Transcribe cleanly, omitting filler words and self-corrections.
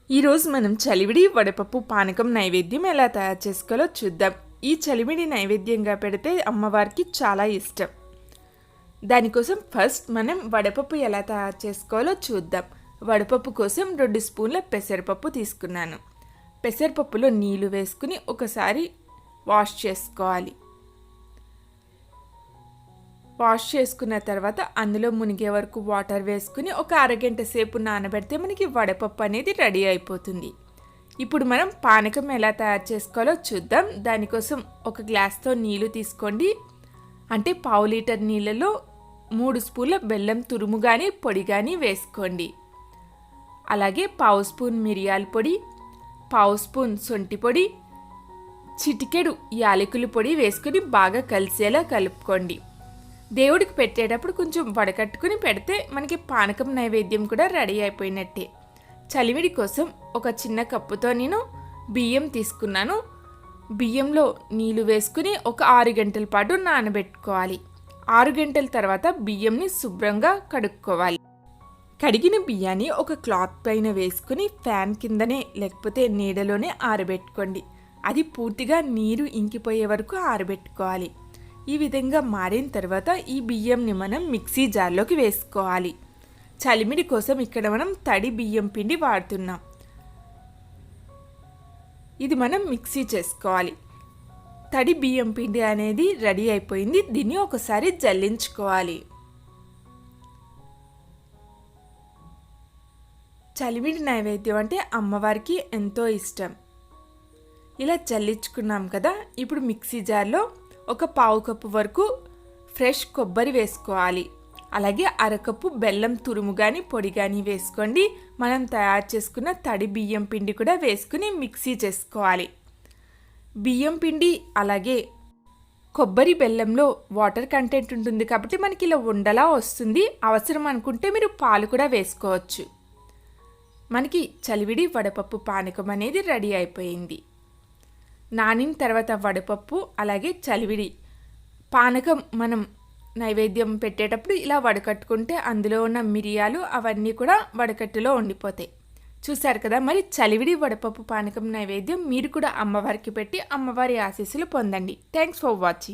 ఈరోజు మనం చలివిడి వడపప్పు పానకం నైవేద్యం ఎలా తయారు చేసుకోవాలో చూద్దాం. ఈ చలివిడి నైవేద్యంగా పెడితే అమ్మవారికి చాలా ఇష్టం. దానికోసం ఫస్ట్ మనం వడపప్పు ఎలా తయారు చేసుకోవాలో చూద్దాం. వడపప్పు కోసం 2 స్పూన్ల పెసరపప్పు తీసుకున్నాను. పెసరపప్పులో నీళ్లు వేసుకుని ఒకసారి వాష్ చేసుకోవాలి. వాష్ చేసుకున్న తర్వాత అందులో మునిగే వరకు వాటర్ వేసుకుని ఒక అరగంట సేపు నానబెడితే మనకి వడపప్పు అనేది రెడీ అయిపోతుంది. ఇప్పుడు మనం పానకం ఎలా తయారు చేసుకోవాలో చూద్దాం. దానికోసం ఒక గ్లాస్తో నీళ్లు తీసుకోండి. అంటే 1/2 లీటర్ నీళ్ళలో 3 స్పూన్ల బెల్లం తురుము కానీ పొడి కానీ వేసుకోండి. అలాగే 1/2 స్పూన్ మిరియాల పొడి, 1/2 స్పూన్ సొంటి పొడి, చిటికెడు యాలకుల పొడి వేసుకుని బాగా కలిసేలా కలుపుకోండి. దేవుడికి పెట్టేటప్పుడు కొంచెం వడకట్టుకుని పెడితే మనకి పానకం నైవేద్యం కూడా రెడీ అయిపోయినట్టే. చలివిడి కోసం ఒక చిన్న కప్పుతో నేను బియ్యం తీసుకున్నాను. బియ్యంలో నీళ్లు వేసుకుని ఒక 6 గంటల పాటు నానబెట్టుకోవాలి. 6 గంటల తర్వాత బియ్యంని శుభ్రంగా కడుక్కోవాలి. కడిగిన బియ్యాన్ని ఒక క్లాత్ పైన వేసుకుని ఫ్యాన్ కిందనే లేకపోతే నీడలోనే ఆరబెట్టుకోండి. అది పూర్తిగా నీరు ఇంకిపోయే వరకు ఆరబెట్టుకోవాలి. ఈ విధంగా మారిన తర్వాత ఈ బియ్యంని మనం మిక్సీ జార్లోకి వేసుకోవాలి. చలిమిడి కోసం ఇక్కడ మనం తడి బియ్యం పిండి వాడుతున్నాం. ఇది మనం మిక్సీ చేసుకోవాలి. తడి బియ్యం పిండి అనేది రెడీ అయిపోయింది. దీన్ని ఒకసారి జల్లించుకోవాలి. చలిమిడి నైవేద్యం అంటే అమ్మవారికి ఎంతో ఇష్టం. ఇలా జల్లించుకున్నాం కదా. ఇప్పుడు మిక్సీ జార్లో ఒక 1/2 కప్పు వరకు ఫ్రెష్ కొబ్బరి వేసుకోవాలి. అలాగే 1/2 కప్పు బెల్లం తురుము కానీ పొడి కానీ వేసుకోండి. మనం తయారు చేసుకున్న తడి బియ్యం పిండి కూడా వేసుకుని మిక్సీ చేసుకోవాలి. బియ్యం పిండి అలాగే కొబ్బరి బెల్లంలో వాటర్ కంటెంట్ ఉంటుంది కాబట్టి మనకి ఇలా ఉండలా వస్తుంది. అవసరం అనుకుంటే మీరు పాలు కూడా వేసుకోవచ్చు. మనకి చలివిడి వడపప్పు పానకం అనేది రెడీ అయిపోయింది. నానిన తర్వాత వడపప్పు అలాగే చలివిడి పానకం మనం నైవేద్యం పెట్టేటప్పుడు ఇలా వడకట్టుకుంటే అందులో ఉన్న మిరియాలు అవన్నీ కూడా వడకట్టులో ఉండిపోతాయి. చూసారు కదా. మరి చలివిడి వడపప్పు పానకం నైవేద్యం మీరు కూడా అమ్మవారికి పెట్టి అమ్మవారి ఆశీస్సులు పొందండి. Thanks for watching.